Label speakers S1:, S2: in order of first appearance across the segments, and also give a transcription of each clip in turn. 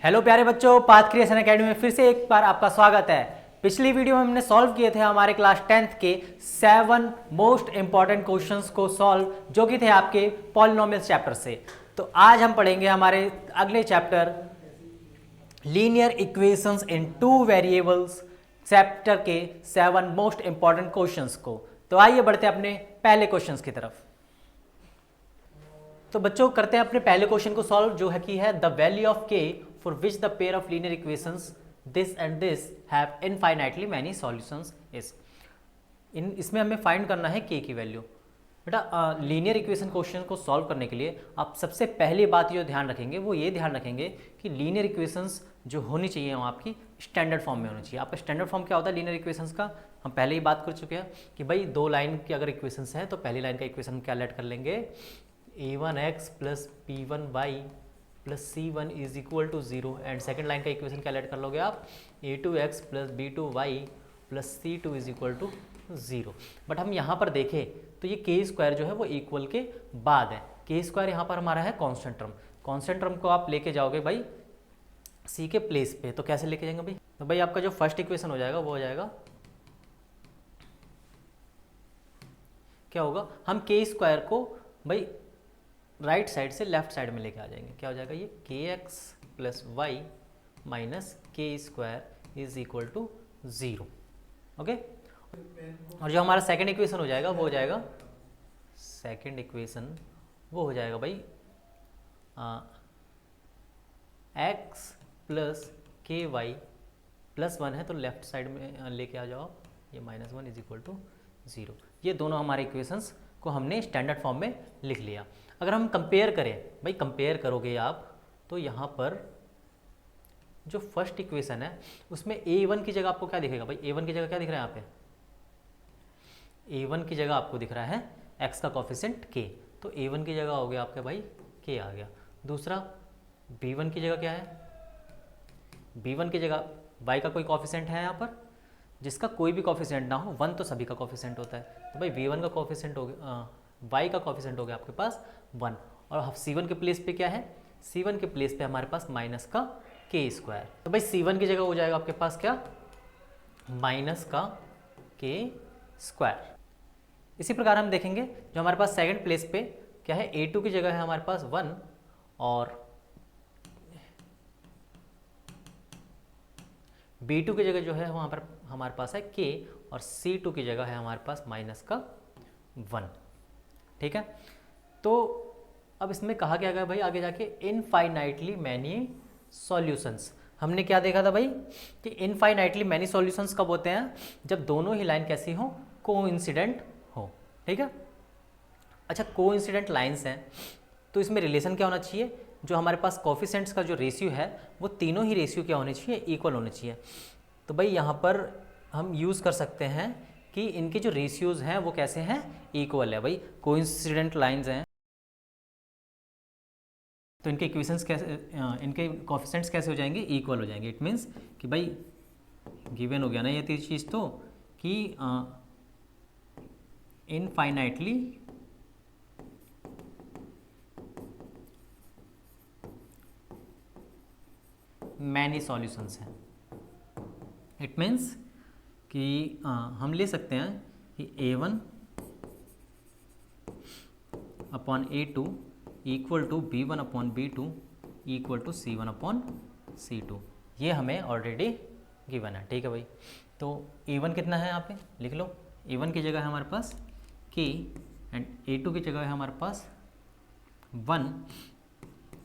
S1: Hello प्यारे बच्चों, path creation academy में फिर से एक बार आपका स्वागत है। पिछली वीडियो में हमने सॉल्व किए थे हमारे क्लास 10th के 7 मोस्ट इंपॉर्टेंट क्वेश्चंस को सॉल्व, जो कि थे आपके पॉलिनोमियल्स चैप्टर से। तो आज हम पढ़ेंगे हमारे अगले चैप्टर लीनियर इक्वेशंस इन टू वेरिएबल्स चैप्टर के 7 मोस्ट इंपॉर्टेंट क्वेश्चंस को। तो आइए बढ़ते हैं अपने पहले क्वेश्चंस की तरफ। तो बच्चों करते हैं अपने पहले क्वेश्चन को सॉल्व, जो है कि है द वैल्यू ऑफ के for which the pair of linear equations this and this have infinitely many solutions is. इसमें हमें फाइंड करना है के की वैल्यू। बेटा लीनियर इक्वेशन क्वेश्चन को सॉल्व करने के लिए आप सबसे पहली बात जो ध्यान रखेंगे वो ये ध्यान रखेंगे कि लीनियर इक्वेशंस जो होनी चाहिए वो आपकी स्टैंडर्ड फॉर्म में होनी चाहिए। आपका स्टैंडर्ड फॉर्म क्या होता है लीनियर इक्वेशंस का, हम पहले ही बात कर चुके हैं कि भाई दो लाइन की अगर इक्वेशंस है तो पहली लाइन का इक्वेशन क्या लेट कर लेंगे, a1x plus b1y plus c1 is equal to 0 and second line का इक्वेशन क्या लेट कर लोगे आप, a2x plus b2y plus c2 is equal to 0। But हम यहाँ पर देखें तो ये के स्क्वायर जो है वो इक्वल के बाद है। के स्क्वायर यहाँ पर हमारा है कॉन्स्टेंट टर्म। कॉन्स्टेंट टर्म को आप लेके जाओगे भाई सी के प्लेस पे, तो कैसे लेके जाएंगे भाई, तो भाई आपका जो फर्स्ट इक्वेशन हो जाएगा वो हो जाएगा क्या होगा, हम के स्क्वायर को भाई राइट साइड से लेफ्ट साइड में लेके आ जाएंगे। क्या हो जाएगा ये k x plus y minus k square is equal to 0। Okay, और जो हमारा सेकंड इक्वेशन हो जाएगा वो हो जाएगा, सेकंड इक्वेशन वो हो जाएगा भाई एक्स प्लस के वाई प्लस 1 है तो लेफ्ट साइड में लेके आ जाओ, ये -1 इज इक्वल टू 0। ये दोनों हमारे इक्वेशंस को हमने स्टैंडर्ड फॉर्म में लिख लिया। अगर हम कंपेयर करें भाई, कंपेयर करोगे आप तो यहाँ पर जो फर्स्ट इक्वेशन है उसमें a1 की जगह आपको क्या दिखेगा भाई, a1 की जगह क्या दिख रहा है यहाँ पे, a1 की जगह आपको दिख रहा है x का कोफिशिएंट k, तो a1 की जगह हो गया आपका भाई k आ गया। दूसरा b1 की जगह क्या है, b1 की जगह y का कोई कोफिशिएंट है यहाँ पर, जिसका कोई भी कोफिशिएंट ना हो, 1 तो सभी का कोफिशिएंट होता है, तो भाई v1 का कोफिशिएंट हो गया, y का कोफिशिएंट हो गया आपके पास 1। और c1 के प्लेस पे क्या है, c1 के प्लेस पे हमारे पास माइनस का के स्क्वायर, तो भाई c1 की जगह हो जाएगा आपके पास क्या, माइनस का के स्क्वायर। इसी प्रकार हम देखेंगे जो हमारे पास सेकंड प्लेस पे क्या है, a2 की जगह है हमारे पास 1 और b2 की जगह जो है वहाँ पर हमारे पास है k और c2 की जगह है हमारे पास माइनस का 1। ठीक है, तो अब इसमें कहा क्या गया भाई आगे जाके, इनफाइनाइटली मैनी सॉल्यूशंस। हमने क्या देखा था भाई कि इनफाइनाइटली मैनी सॉल्यूशंस कब होते हैं, जब दोनों ही लाइन कैसी हो, कोइंसिडेंट हो। ठीक है, अच्छा कोइंसिडेंट लाइंस हैं तो इसमें रिलेशन क्या होना चाहिए, जो हमारे पास कोफिशिएंट्स का जो रेशियो है वो तीनों ही रेशियो क्या होने चाहिए, इक्वल होने चाहिए। तो भाई यहाँ पर हम यूज़ कर सकते हैं कि इनके जो रेशियोज हैं वो कैसे हैं, इक्वल है। भाई कोइंसिडेंट लाइंस हैं तो इनके इक्वेशंस कैसे, इनके कोफिशिएंट्स कैसे हो जाएंगे, इक्वल हो जाएंगे। इट मीन्स कि भाई गिवन हो गया ना ये तीन चीज़, तो कि इनफाइनाइटली मैनी सॉल्यूशंस हैं। इट मीन्स कि हम ले सकते हैं कि a1 upon a2 equal to b1 upon b2 equal to c1 upon c2, ये हमें ऑलरेडी गिवन है। ठीक है भाई, तो a1 कितना है यहाँ पे लिख लो, a1 की जगह है हमारे पास k एंड a2 की जगह है हमारे पास 1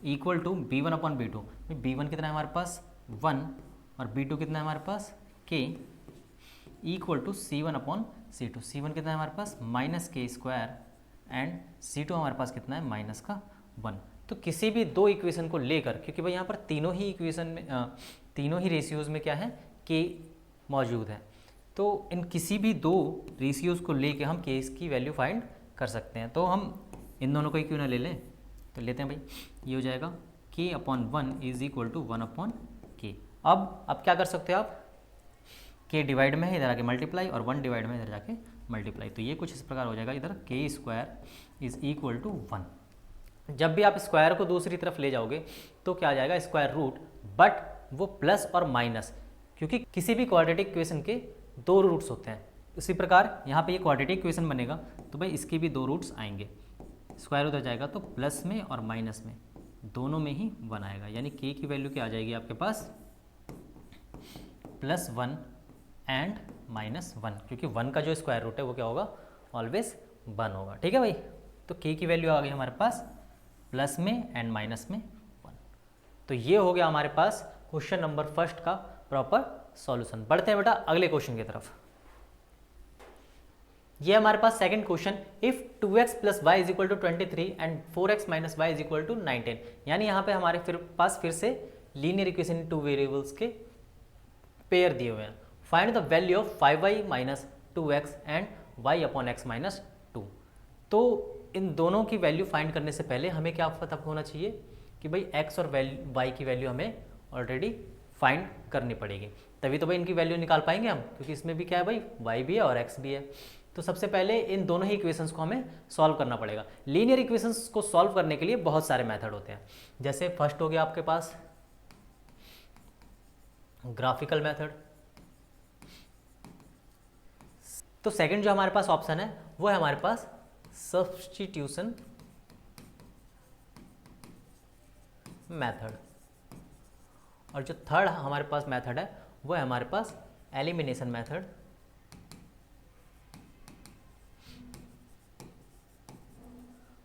S1: equal to b1 upon b2। b1 कितना है हमारे पास 1 और b2 कितना है हमारे पास k equal to c1 upon c2। c1 कितना है हमारे पास minus k square and c2 हमारे पास कितना है माइनस का 1। तो किसी भी दो इक्वेशन को लेकर, क्योंकि भाई यहाँ पर तीनों ही इक्वेशन में तीनों ही रेशियोज़ में क्या है k मौजूद है, तो इन किसी भी दो रेशियोज़ को लेकर हम k की वैल्यू फाइंड कर सकते हैं। तो हम इन दोनों को ही क्यों ना ले लें, तो लेते हैं भाई, ये हो जाएगा k upon 1 is equal to 1 upon k। अब क्या कर सकते हो आप, k डिवाइड में है इधर आके मल्टीप्लाई और 1 डिवाइड में इधर जाके मल्टीप्लाई, तो ये कुछ इस प्रकार हो जाएगा, इधर के स्क्वायर इज इक्वल टू 1। जब भी आप स्क्वायर को दूसरी तरफ ले जाओगे तो क्या आ जाएगा, स्क्वायर रूट, बट वो प्लस और माइनस, क्योंकि किसी भी क्वाड्रेटिक इक्वेशन के दो रूट्स होते हैं। उसी प्रकार यहाँ पे ये क्वाड्रेटिक इक्वेशन बनेगा तो भाई इसके भी दो रूट्स आएंगे, स्क्वायर उधर जाएगा तो प्लस में और माइनस में दोनों में ही 1 आएगा, यानी k की वैल्यू क्या आ जाएगी आपके पास +1 एंड -1, क्योंकि 1 का जो स्क्वायर रूट है वो क्या होगा ऑलवेज 1 होगा। ठीक है भाई, तो k की वैल्यू आ गई हमारे पास प्लस में एंड माइनस में 1। तो ये हो गया हमारे पास क्वेश्चन नंबर फर्स्ट का प्रॉपर सॉल्यूशन। बढ़ते हैं बेटा अगले क्वेश्चन की तरफ। ये हमारे पास second question, if 2x + y = 23 and 4x - y = 19, यानी यहाँ पे हमारे पास फिर से linear equation in two variables के पेयर दिए हुए हैं। Find the value of 5y - 2x and y upon x - 2। तो इन दोनों की वैल्यू फाइंड करने से पहले हमें क्या पता होना चाहिए कि भाई x और y की वैल्यू हमें ऑलरेडी फाइंड करनी पड़ेगी, तभी तो भाई इनकी वैल्यू निकाल पाएंगे हम, क्योंकि इसमें भी क्या है भाई y भी है और x भी है। तो सबसे पहले इन दोनों ही इक्वेशंस को हमें सॉल्व करना पड़ेगा। लीनियर इक्वेशंस को सॉल्व करने के लिए बहुत सारे मेथड होते हैं, जैसे फर्स्ट हो गया आपके पास ग्राफिकल मेथड, तो सेकंड जो हमारे पास ऑप्शन है वो है हमारे पास सब्स्टिट्यूशन मेथड, और जो थर्ड हमारे पास मेथड है वो है हमारे पास एलिमिनेशन मेथड,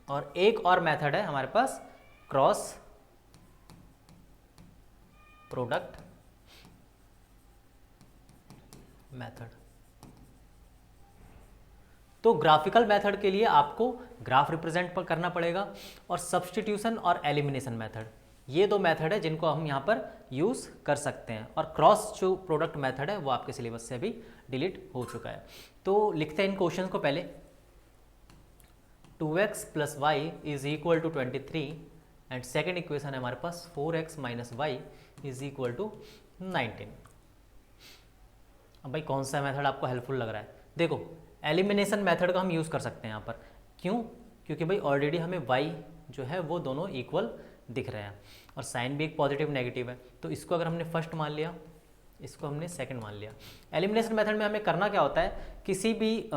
S1: और एक और मेथड है हमारे पास क्रॉस प्रोडक्ट मेथड। तो ग्राफिकल मेथड के लिए आपको ग्राफ रिप्रेजेंट करना पड़ेगा, और सब्स्टिट्यूशन और एलिमिनेशन मेथड, ये दो मेथड है जिनको हम यहाँ पर यूज़ कर सकते हैं। और क्रॉस जो प्रोडक्ट मेथड है वो आपके सिलेबस से भी डिलीट हो चुका है। तो लिखते हैं इन क्वेश्चन को पहले। 2x + y = 23 and second equation है हमारे पास 4x - y = 19। अब भाई कौन सा मेथड आपको हेल्पफुल लग रहा है? देखो, एलिमिनेशन मेथड का हम यूज़ कर सकते हैं यहाँ पर। क्यों? क्योंकि भाई ऑलरेडी हमें y जो है वो दोनों इक्वल दिख रहे हैं, और साइन भी एक पॉजिटिव नेगेटिव है, तो इसको अगर हमने फर्स्ट मान लिया, इसको हमने सेकंड मान लिया। एलिमिनेशन मेथड में हमें करना क्या होता है, किसी भी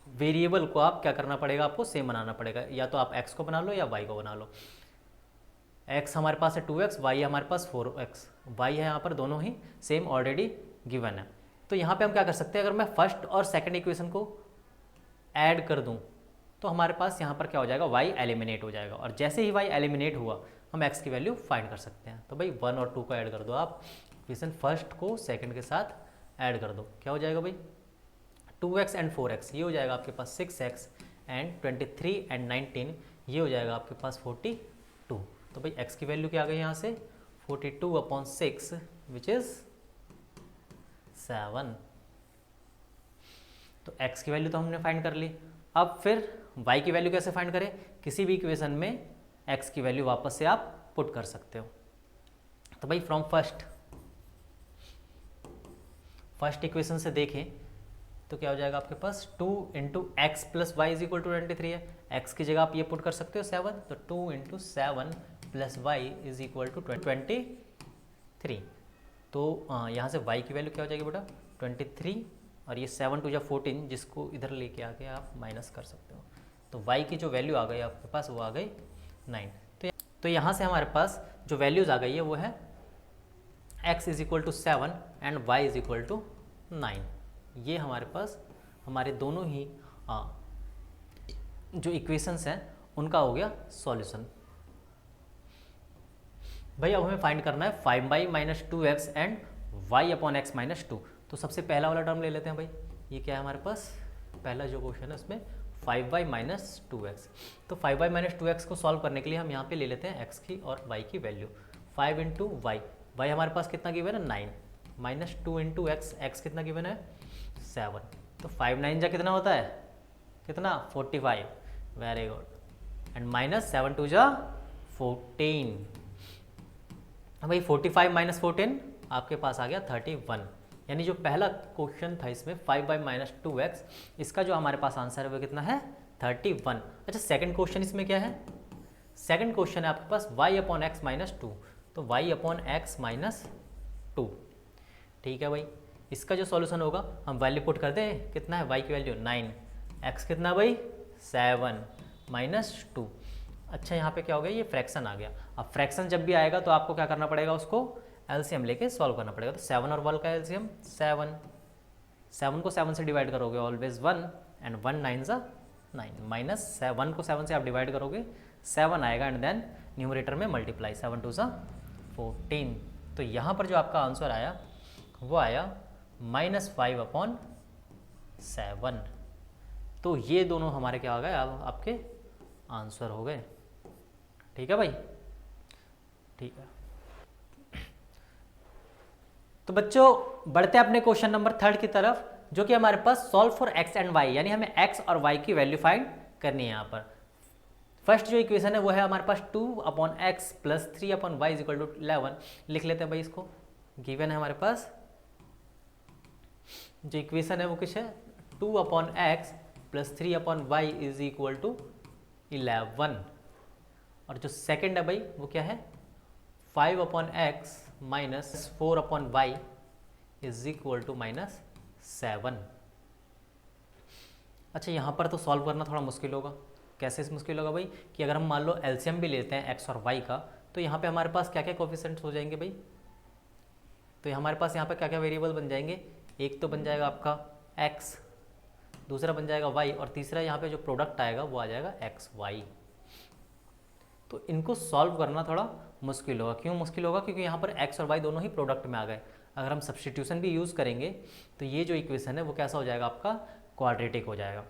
S1: वेरिएबल को आप क्या करना पड़ेगा, आपको सेम बनाना पड़ेगा, या तो आप x को बना लो या y को बना लो। x हमारे पास है 2x, y है हमारे पास 4x, y है यहाँ पर दोनों ही सेम ऑलरेडी गिवन है। तो यहाँ पे हम क्या कर सकते हैं, अगर मैं फर्स्ट और सेकंड इक्वेशन को ऐड कर दूँ तो हमारे पास यहाँ पर क्या हो जाएगा, y एलिमिनेट हो जाएगा, और जैसे ही y एलिमिनेट हुआ हम x की वैल्यू फाइंड कर सकते हैं। तो भाई 1 और 2 को ऐड कर दो, आप इक्वेशन फर्स्ट को सेकंड के साथ ऐड कर दो, क्या हो जाएगा भाई 2x एंड 4x, ये हो जाएगा आपके पास 6x एंड 23 एंड 19, ये हो जाएगा आपके पास 42। तो भाई x की वैल्यू क्या आ गई यहाँ से 42/6 विच इज़ 7। तो x की वैल्यू तो हमने फाइंड कर ली। अब फिर y की वैल्यू कैसे फाइंड करें? किसी भी इक्वेशन में x की वैल्यू वापस से आप पुट कर सकते हो। तो भाई फ्रॉम फर्स्ट इक्वेशन से देखें तो क्या हो जाएगा आपके पास 2 × x + y = 23 है, x की जगह आप ये पुट कर सकते हो 7, तो 2 × 7 + y = 23। तो यहाँ से y की वैल्यू क्या हो जाएगी बेटा 23, और ये 7 × 2 = 14, जिसको इधर लेके आके आप माइनस कर सकते हो। तो y की जो वैल्यू आ गई आपके पास वो आ गई 9। तो यहाँ से हमारे पास जो वैल्यूज़ आ गई है वो है x = 7 एंड y = 9। ये हमारे पास हमारे दोनों ही जो इक्वेशंस हैं उनका हो गया सॉल्यूशन। भाई अब हमें फाइंड करना है 5y - 2x and y upon x - 2। तो सबसे पहला वाला टर्म ले लेते हैं भाई, ये क्या है हमारे पास, पहला जो क्वेश्चन है उसमें 5y - 2x। तो 5y - 2x को सॉल्व करने के लिए हम यहाँ पे ले लेते हैं x की और y की वैल्यू। 5 × y, y हमारे पास कितना गिवन है 9, -2 × x, x कितना गिवन है 7। तो 5 9 जा कितना होता है, कितना 45, वेरी गुड, एंड -7 2 जा 14। भाई 45 - 14 आपके पास आ गया 31, यानी जो पहला क्वेश्चन था इसमें 5y - 2x, इसका जो हमारे पास आंसर है वो कितना है 31। अच्छा सेकंड क्वेश्चन इसमें क्या है, सेकंड क्वेश्चन है आपके पास y अपॉन x - 2। तो y अपॉन एक्स माइनस 2। ठीक है भाई, इसका जो सॉल्यूशन होगा हम वैल्यू पुट कर दें, कितना है y की वैल्यू 9, x कितना भाई 7 माइनस 2। अच्छा यहाँ पे क्या हो गया, ये फ्रैक्शन आ गया। अब फ्रैक्शन जब भी आएगा तो आपको क्या करना पड़ेगा, उसको एलसीएम लेके सॉल्व करना पड़ेगा। तो 7 और 1 का एलसीएम 7, 7 को 7 से डिवाइड करोगे ऑलवेज 1 एंड 1 9 ज़ा 9, माइनस 1 को 7 से आप डिवाइड करोगे 7 आएगा एंड देन न्यूमरेटर में मल्टीप्लाई, 7 2 ज़ा 14। तो यहाँ पर जो आपका आंसर आया वो आया -5 अपॉन 7। तो ये दोनों हमारे क्या हो गए, अब आपके आंसर हो गए। ठीक है भाई, ठीक है। तो बच्चों बढ़ते हैं अपने क्वेश्चन नंबर 3 की तरफ, जो कि हमारे पास solve for x and y, यानी हमें x और y की वैल्यू फाइंड करनी है। यहाँ पर फर्स्ट जो इक्वेशन है वो है हमारे पास 2 upon x plus 3 upon y equal to 11। लिख लेते हैं भाई, इसको गिवन है हमारे पास जो इक्वेशन है वो किस है, 2 upon x plus 3 upon y is equal to 11। और जो सेकंड है भाई वो क्या है, 5 upon x minus 4 upon y is equal to -7। अच्छा यहाँ पर तो सॉल्व करना थोड़ा मुश्किल होगा। कैसे मुश्किल होगा भाई, कि अगर हम मान लो एलसीएम भी लेते हैं एक्स और वाई का, तो यहाँ पे हमारे पास क्या क्या कोफिशिएंट्स हो जाएंगे भाई। तो हमारे पास यहाँ पे क्या क्या वेरिएबल बन जाएंगे, एक तो बन जाएगा आपका एक्स, दूसरा बन जाएगा वाई, और तीसरा यहाँ पे जो प्रोडक्ट आएगा वो आ जाएगा एक्स वाई। तो इनको सॉल्व करना थोड़ा मुश्किल होगा। क्यों मुश्किल होगा, क्योंकि यहाँ पर एक्स और वाई दोनों ही प्रोडक्ट में आ गए। अगर हम सब्स्टिट्यूशन भी यूज़ करेंगे तो ये जो इक्वेशन है वो कैसा हो जाएगा, आपका क्वाड्रेटिक हो जाएगा।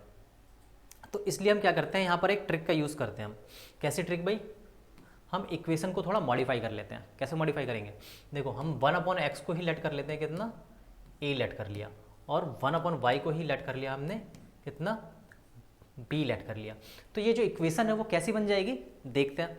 S1: तो इसलिए हम क्या करते हैं, यहाँ पर एक ट्रिक का यूज़ करते हैं हम। कैसे ट्रिक भाई, हम इक्वेशन को थोड़ा मॉडिफाई कर लेते हैं। कैसे मॉडिफाई करेंगे, देखो हम 1 अपॉन एक्स को ही लेट कर लेते हैं, कितना ए लेट कर लिया, और 1 अपॉन वाई को ही लेट कर लिया हमने, कितना बी लेट कर लिया। तो ये जो इक्वेशन है वो कैसी बन जाएगी, देखते हैं।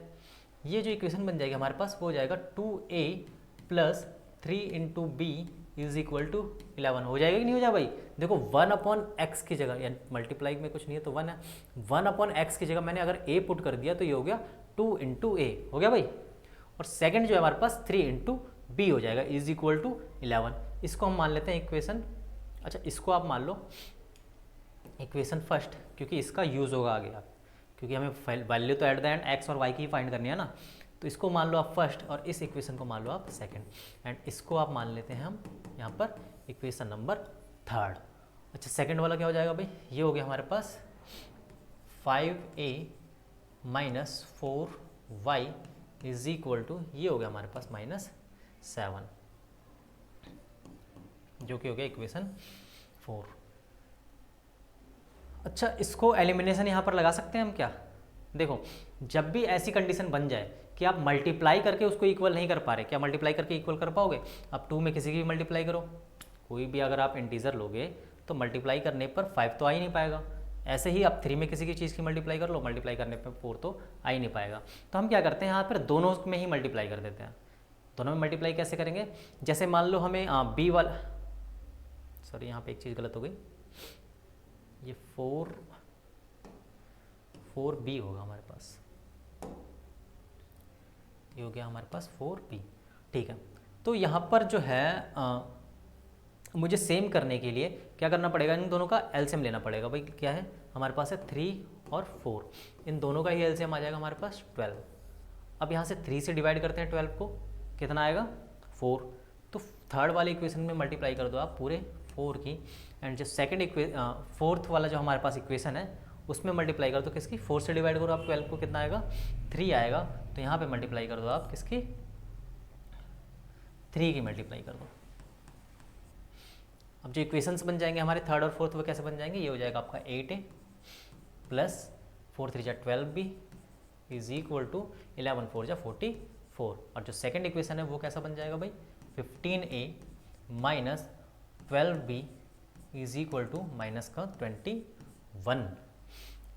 S1: ये जो इक्वेशन बन जाएगी हमारे पास वो हो जाएगा 2a plus 3 into b is equal to 11। हो जाएगा कि नहीं हो जाएगा भाई। देखो 1 अपॉन एक्स की जगह, या मल्टीप्लाई में कुछ नहीं है तो 1 है, 1 अपॉन एक्स की जगह मैंने अगर a पुट कर दिया तो ये हो गया 2 इंटू ए, हो गया भाई। और सेकंड जो है हमारे पास 3 इंटू बी हो जाएगा इज इक्वल टू 11। इसको हम मान लेते हैं इक्वेशन, अच्छा इसको आप मान लो इक्वेशन फर्स्ट, क्योंकि इसका यूज़ होगा आगे आप, क्योंकि हमें वैल्यू तो एट द एंड एक्स और वाई की फाइंड करनी है ना। तो इसको मान लो आप फर्स्ट और इस इक्वेशन को मान लो आप सेकंड, एंड इसको आप मान लेते हैं हम यहाँ पर इक्वेशन नंबर 3। अच्छा सेकंड वाला क्या हो जाएगा भाई, ये हो गया हमारे पास 5a minus 4y is equal to, ये हो गया हमारे पास -7, जो कि हो गया इक्वेशन 4। अच्छा इसको एलिमिनेशन यहाँ पर लगा सकते हैं हम क्या, देखो जब भी ऐसी कंडीशन बन जाए कि आप मल्टीप्लाई करके उसको इक्वल नहीं कर पा रहे, क्या मल्टीप्लाई करके इक्वल कर पाओगे। अब 2 में किसी की भी मल्टीप्लाई करो, कोई भी अगर आप इंटीजर लोगे तो मल्टीप्लाई करने पर 5 तो आ ही नहीं पाएगा। ऐसे ही आप 3 में किसी की चीज़ की मल्टीप्लाई कर लो, मल्टीप्लाई करने पर 4 तो आ ही नहीं पाएगा। तो हम क्या करते हैं यहाँ पर दोनों में ही मल्टीप्लाई कर देते हैं। दोनों में मल्टीप्लाई कैसे करेंगे, जैसे मान लो हमें बी वाला, सॉरी यहाँ पे एक चीज़ गलत हो गई, ये 4b होगा हमारे पास, ये हो गया हमारे पास 4b। ठीक है, तो यहाँ पर जो है मुझे सेम करने के लिए क्या करना पड़ेगा, इन दोनों का एलसीएम लेना पड़ेगा। भाई क्या है हमारे पास है 3 और 4, इन दोनों का ही एलसीएम आ जाएगा हमारे पास 12। अब यहाँ से 3 से डिवाइड करते हैं 12 को, कितना आएगा 4। तो थर्ड वाले इक्वेशन में मल्टीप्लाई कर दो आप पूरे 4 की, एंड जो सेकंड फोर्थ वाला जो हमारे पास इक्वेशन है उसमें मल्टीप्लाई कर दो किसकी, 4 से डिवाइड करो आप 12 को, कितना आएगा 3 आएगा। तो यहाँ पे मल्टीप्लाई कर दो आप किसकी, 3 की मल्टीप्लाई कर दो। अब जो इक्वेशंस बन जाएंगे हमारे थर्ड और फोर्थ वो कैसे बन जाएंगे, ये हो जाएगा आपका 8a प्लस 4 3 जा 12b इज इक्वल टू 11 4 जा 44। और जो सेकंड इक्वेशन है वो कैसा बन जाएगा भाई, 15a minus 12b is equal to minus का 21।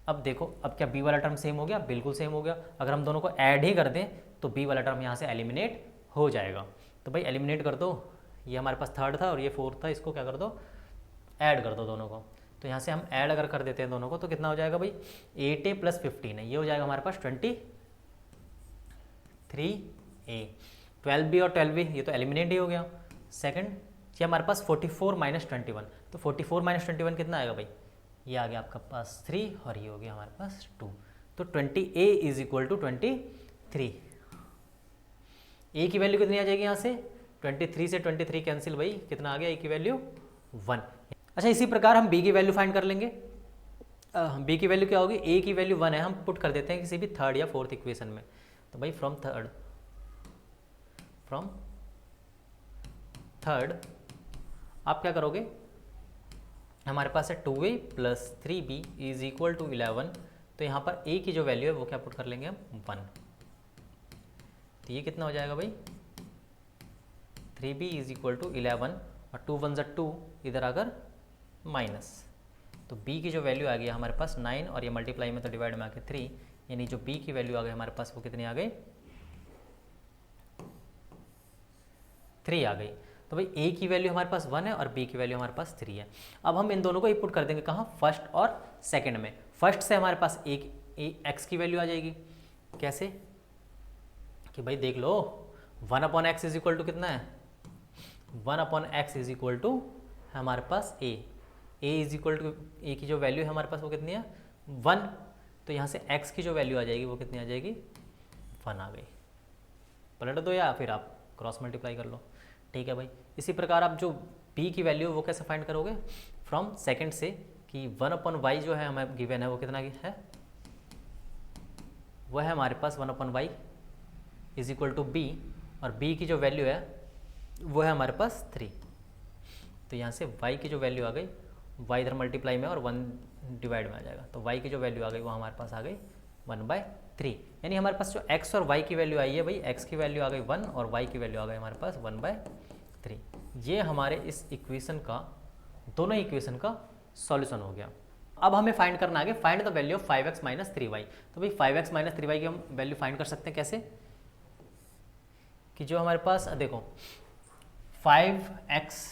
S1: अब देखो अब क्या b वाला टर्म सेम हो गया, बिल्कुल सेम हो गया। अगर हम दोनों को ऐड ही कर दें तो b वाला टर्म यहाँ से एलिमिनेट हो जाएगा। तो भाई एलिमिनेट कर दो, ये हमारे पास थर्ड था और ये फोर्थ था, इसको क्या कर दो ऐड कर दो दोनों को। तो यहाँ से हम ऐड अगर कर देते हैं दोनों को तो कितना हो जाएगा भाई, 8a प्लस 15 है, ये हो जाएगा हमारे पास 23a। 12 बी और 12 बी ये तो एलिमिनेट ही हो गया। सेकंड ये हमारे पास 44 माइनस 21, तो 44 माइनस 21 कितना आएगा भाई, ये आ गया आपका पास 3 और ये हो गया हमारे पास 2। तो 20a is equal to 23। a की वैल्यू कितनी आ जाएगी यहाँ से, 23 से 23 कैंसिल भाई, कितना आ गया a की वैल्यू 1। अच्छा इसी प्रकार हम b की वैल्यू फाइंड कर लेंगे। b की वैल्यू क्या होगी, a की वैल्यू 1 है, हम पुट कर देते हैं किसी भी थर्ड या फोर्थ इक्वेशन में। तो भाई फ्रॉम थर्ड आप क्या करोगे, हमारे पास है 2a plus 3b is equal to 11। तो यहाँ पर a की जो वैल्यू है वो क्या पुट कर लेंगे हम 1। तो ये कितना हो जाएगा भाई, 3b इज इक्वल टू 11 और 2 1 2 इधर आकर माइनस। तो b की जो वैल्यू आ गई हमारे पास 9 और ये मल्टीप्लाई में तो डिवाइड में आके 3, यानी जो b की वैल्यू आ गई हमारे पास वो कितनी आ गई, 3 आ गई। तो भाई a की वैल्यू हमारे पास 1 है और b की वैल्यू हमारे पास 3 है। अब हम इन दोनों को पुट कर देंगे कहाँ, फर्स्ट और सेकंड में। फर्स्ट से हमारे पास x की वैल्यू आ जाएगी, कैसे कि भाई देख लो 1 upon x is equal to कितना है, 1 upon x is equal to हमारे पास a is equal to a की जो वैल्यू है हमारे पास वो कितनी है 1। तो यहाँ से x की जो वैल्यू आ जाएगी वो कितनी आ जाएगी 1 आ गई। पलट दो या फिर आप क्रॉस मल्टीप्लाई कर लो, ठीक है भाई। इसी प्रकार आप जो b की वैल्यू वो कैसे फाइंड करोगे, फ्रॉम सेकंड से कि 1 अपॉन वाई जो है हमें गिवन है वो कितना है, वो है हमारे पास 1 upon y is equal to b, और b की जो वैल्यू है वो है हमारे पास 3। तो यहाँ से y की जो वैल्यू आ गई, y इधर मल्टीप्लाई में और 1 डिवाइड में आ जाएगा, तो y की जो वैल्यू आ गई वो हमारे पास आ गई 1/3। यानी हमारे पास जो x और y की वैल्यू आई है भाई, x की वैल्यू आ गई 1 और y की वैल्यू आ गई हमारे पास 1/3। ये हमारे इस इक्वेशन का, दोनों इक्वेशन का सॉल्यूशन हो गया। अब हमें फाइंड करना आगे, find the value of 5x minus 3y। तो भाई 5x माइनस 3y की हम वैल्यू फाइंड कर सकते हैं कैसे, कि जो हमारे पास देखो 5x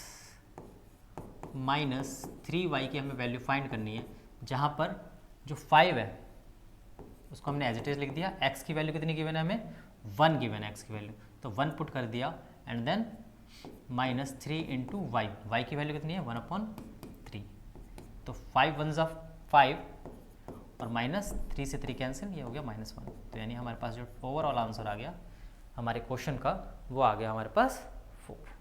S1: माइनस 3y की हमें वैल्यू फाइंड करनी है, जहाँ पर जो 5 है उसको हमने एज इट इज लिख दिया, x की वैल्यू कितनी गिवन है हमें 1 गिवन है x की वैल्यू, तो 1 पुट कर दिया and then minus 3 into y, y की वैल्यू कितनी है 1/3। तो 5 1 ज़ा 5 और माइनस 3 से 3 कैंसिल, ये हो गया -1। तो यानी हमारे पास जो ओवरऑल आंसर आ गया हमारे क्वेश्चन का वो आ गया हमारे पास 4।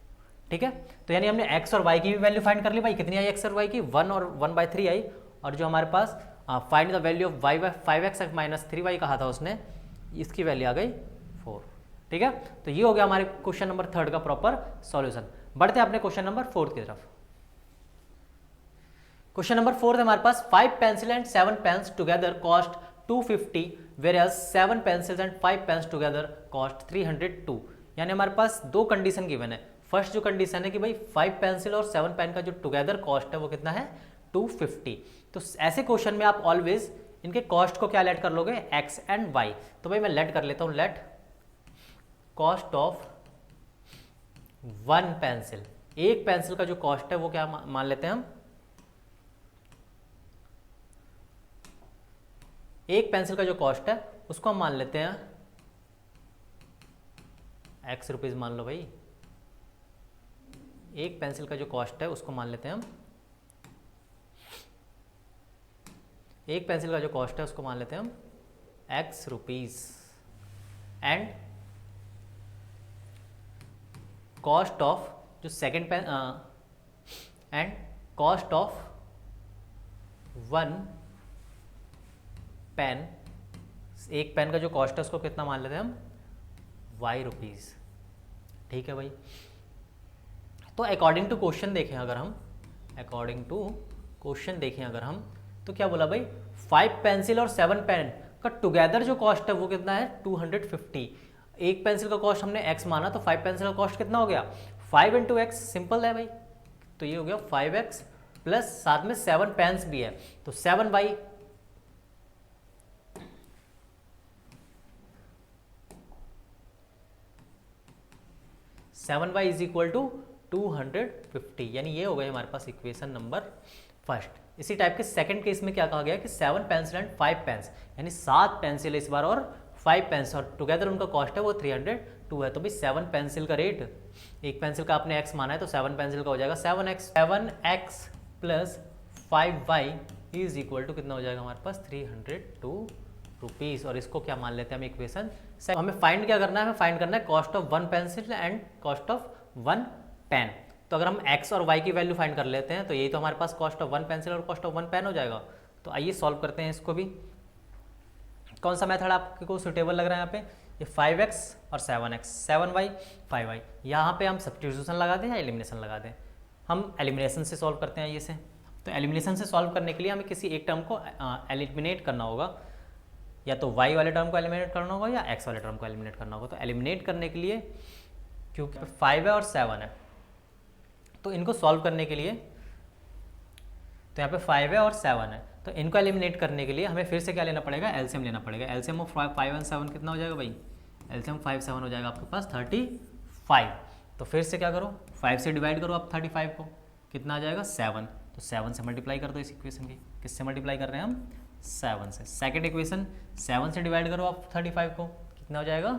S1: ठीक है, तो यानी हमने x और y की भी वैल्यू फाइंड कर ली भाई, कितनी आई x और y की 1 और 1/3 आई, और जो हमारे पास find the value of y 5x minus 3y कहा था उसने, इसकी वैल्यू आ गई 4। ठीक है, तो ये हो गया हमारे क्वेश्चन नंबर 3 का प्रॉपर सॉल्यूशन। बढ़ते हैं अपने क्वेश्चन नंबर 4 की तरफ। क्वेश्चन नंबर 4 है हमारे पास 5 pencil and 7 pens together cost 250 whereas 7 pencils and 5 pens together cost 302। यानी हमारे पास दो कंडीशन गिवन है। फर्स्ट जो कंडीशन है कि भाई 5 पेंसिल और 7 पेन का जो टुगेदर कॉस्ट है वो कितना है 250। तो ऐसे क्वेश्चन में आप ऑलवेज इनके कॉस्ट को क्या लेट कर लोगे x एंड y। तो भाई मैं लेट कर लेता हूँ, लेट कॉस्ट ऑफ 1 पेंसिल, एक पेंसिल का जो कॉस्ट है वो क्या मान लेते हैं हम, एक पेंसिल का जो कॉस्ट है उसको हम मान लेते हैं x रुपीज मान लो भाई, एक पेंसिल का जो कॉस्ट है उसको मान लेते हैं हम, एक पेंसिल का जो कॉस्ट है उसको मान लेते हैं हम x rupees, and cost of जो second pen and cost of 1 pen, एक पेन का जो कॉस्ट है उसको कितना मान लेते हैं हम y रुपीज। ठीक है भाई, तो अकॉर्डिंग टू क्वेश्चन देखें अगर हम, अकॉर्डिंग टू क्वेश्चन देखें अगर हम, तो क्या बोला भाई 5 पेंसिल और 7 पेन का टुगेदर जो कॉस्ट है वो कितना है 250। एक पेंसिल का कॉस्ट हमने x माना, तो 5 पेंसिल का कॉस्ट कितना हो गया 5 इंटू एक्स, सिंपल है भाई। तो ये हो गया 5x प्लस साथ में 7 पेन्स भी है, तो 7y 7y is equal to 250। यानी ये हो गई हमारे पास इक्वेशन नंबर फर्स्ट। इसी टाइप के सेकंड केस में क्या कहा गया कि 7 पेंसिल एंड 5 पेन्स, यानी 7 पेंसिल इस बार और 5 पेंसिल और टुगेदर उनका कॉस्ट है वो 302 है। तो भाई 7 पेंसिल का रेट, एक पेंसिल का आपने x माना है तो 7 पेंसिल का हो जाएगा 7x plus 5y is equal to कितना हो जाएगा हमारे पास 302 रुपीज़। और इसको क्या मान लेते हैं हम इक्वेशन। हमें फाइंड क्या करना है, हमें फाइंड करना है cost of 1 pencil and cost of 1 pen. तो अगर हम x और y की वैल्यू फाइंड कर लेते हैं तो यही तो हमारे पास कॉस्ट ऑफ 1 पेंसिल और कॉस्ट ऑफ 1 पेन हो जाएगा। तो आइए सॉल्व करते हैं इसको भी। कौन सा मेथड आपको सुटेबल लग रहा है यहाँ पे, ये 5x और 7x, 7y 5y, यहाँ पे हम सब्स्टिट्यूशन लगा दें या एलिमिनेशन लगा दें। हम एलिमिनेशन से सॉल्व करते हैं ये से। तो एलिमिनेशन से सॉल्व करने के लिए हमें किसी एक टर्म को एलिमिनेट करना होगा, या तो y वाले टर्म को एलिमिनेट करना होगा या x वाले टर्म को एलिमिनेट करना होगा। तो एलिमिनेट करने के लिए, क्योंकि 5 है और 7 है, तो इनको सॉल्व करने के लिए, तो यहाँ पे 5 है और 7 है, तो इनको एलिमिनेट करने के लिए हमें फिर से क्या लेना पड़ेगा, एलसीएम लेना पड़ेगा। एलसीएम ऑफ 5 एंड 7 कितना हो जाएगा भाई, एलसीएम 5 7 हो जाएगा आपके पास 35। तो फिर से क्या करो, 5 से डिवाइड करो आप 35 को, कितना आ जाएगा 7। तो 7 से मल्टीप्लाई कर दो इस इक्वेशन की। किससे मल्टीप्लाई कर रहे हैं हम, 7 से। सेकेंड इक्वेशन 7 से डिवाइड करो आप 35 को, कितना हो जाएगा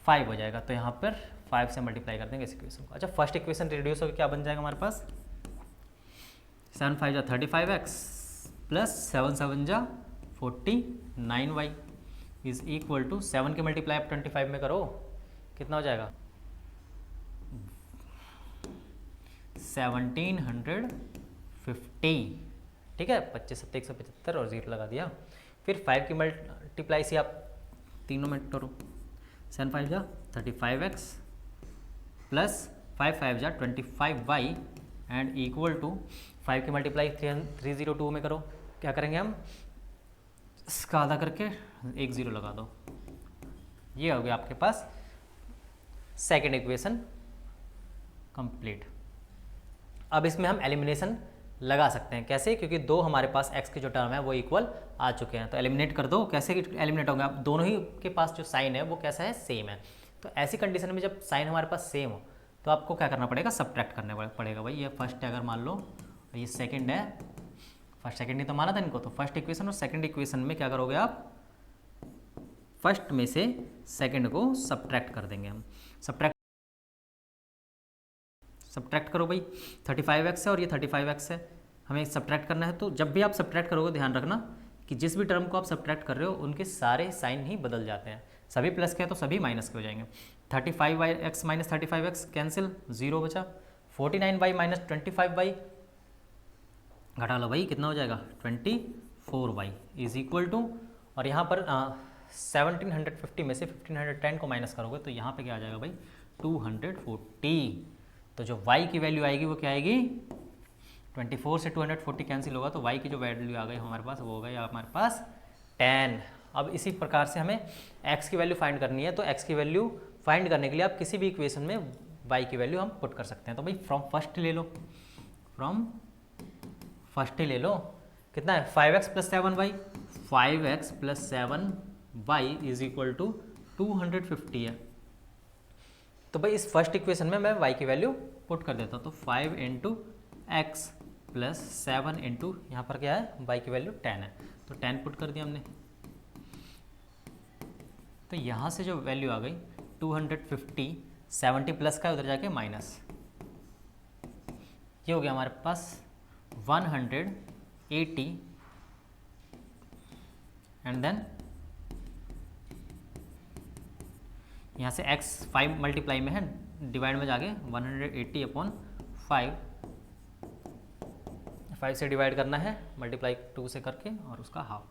S1: 5 हो जाएगा। तो यहाँ पर 5 से मल्टीप्लाई कर देंगे इस इक्वेशन को। अच्छा, फर्स्ट इक्वेशन रिड्यूस होकर क्या बन जाएगा हमारे पास, 7 5 जा 35x प्लस 7 7 जा 49y इज इक्वल टू 7 के मल्टीप्लाई आप 25 में करो, कितना हो जाएगा 1750। ठीक है, 25 7 175 और 0 लगा दिया। फिर 5 की मल्टीप्लाई से आप तीनों में करो, 7 5 जा 35x प्लस 5 5 जा 25y एंड इक्वल टू 5 की मल्टीप्लाई 302 में करो। क्या करेंगे हम, इसका आधा करके 1 0 लगा दो। ये हो गया आपके पास सेकेंड इक्वेशन कंप्लीट। अब इसमें हम एलिमिनेशन लगा सकते हैं। कैसे, क्योंकि दो हमारे पास x के जो टर्म है वो इक्वल आ चुके हैं। तो एलिमिनेट कर दो। कैसे एलिमिनेट होंगे, आप दोनों ही के पास जो साइन है वो कैसा है, सेम है। तो ऐसी कंडीशन में जब साइन हमारे पास सेम हो तो आपको क्या करना पड़ेगा, सब्ट्रैक्ट करने पड़ेगा। भाई ये फर्स्ट है अगर मान लो, ये सेकंड है, फर्स्ट सेकंड नहीं तो माना था इनको, तो फर्स्ट इक्वेशन और सेकंड इक्वेशन में क्या करोगे आप, फर्स्ट में से सेकंड को सब्ट्रैक्ट कर देंगे हम। सब्ट्रैक्ट करो भाई, 35x है और ये 35x है, हमें सब्ट्रैक्ट करना है। तो जब भी आप सब्ट्रैक्ट करोगे ध्यान रखना कि जिस भी टर्म को आप सब्ट्रैक्ट कर रहे हो उनके सारे साइन ही बदल जाते हैं। सभी प्लस के हैं तो सभी माइनस के हो जाएंगे। 35x माइनस 35x कैंसिल, 0 बचा। 49y माइनस 25y घटा लो भाई, कितना हो जाएगा 24y इज इक्वल टू, और यहाँ पर 1750 में से 1510 को माइनस करोगे तो यहाँ पे क्या आ जाएगा भाई 240। तो जो y की वैल्यू आएगी वो क्या आएगी, 24 से 240 कैंसिल होगा तो y की जो वैल्यू आ गई हमारे पास वो हो गई हमारे पास 10। अब इसी प्रकार से हमें x की वैल्यू फाइंड करनी है। तो x की वैल्यू फाइंड करने के लिए आप किसी भी इक्वेशन में y की वैल्यू हम पुट कर सकते हैं। तो भाई फ्रॉम फर्स्ट ले लो, फ्रॉम फर्स्ट ही ले लो, कितना है 5x plus 7y, 5x plus 7y is equal to 250 है। तो भाई इस फर्स्ट इक्वेशन में मैं y की वैल्यू पुट कर देता हूँ। तो 5 इंटू एक्स प्लस 7 इंटू यहाँ पर क्या है y की वैल्यू 10 है, तो 10 पुट कर दिया हमने। तो यहाँ से जो वैल्यू आ गई 250, 70 प्लस का उधर जाके माइनस, ये हो गया हमारे पास 180 एंड देन यहाँ से x 5 मल्टीप्लाई में है, डिवाइड में जाके 180 अपॉन 5 से डिवाइड करना है, मल्टीप्लाई 2 से करके और उसका हाफ,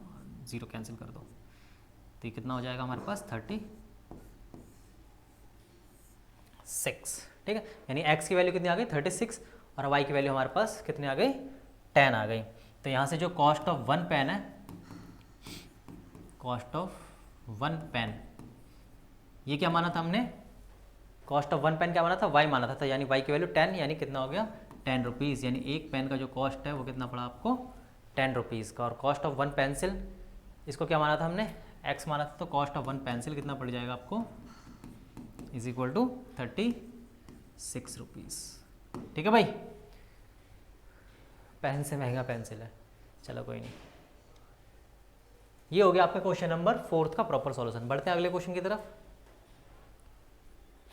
S1: 0 कैंसिल कर दो। तो ये कितना हो जाएगा हमारे पास 36। ठीक है, यानी x की वैल्यू कितनी आ गई 36 और y की वैल्यू हमारे पास कितनी आ गई 10 आ गई। तो यहाँ से जो कॉस्ट ऑफ 1 पेन है, कॉस्ट ऑफ 1 पेन, ये क्या माना था हमने, कॉस्ट ऑफ 1 पेन क्या माना था, y माना था। तो यानी y की वैल्यू 10, यानी कितना हो गया 10 रुपीज़। यानी एक पेन का जो कॉस्ट है वो कितना पड़ा आपको 10 रुपीज़ का। और कॉस्ट ऑफ 1 पेंसिल, इसको क्या माना था हमने, x माना था। तो कॉस्ट ऑफ 1 पेंसिल कितना पड़ जाएगा आपको, इज इक्वल टू 36 रुपीज़। ठीक है भाई, पेन से महंगा पेंसिल है, चलो कोई नहीं। ये हो गया आपका क्वेश्चन नंबर 4 का प्रॉपर सॉल्यूशन। बढ़ते हैं अगले क्वेश्चन की तरफ।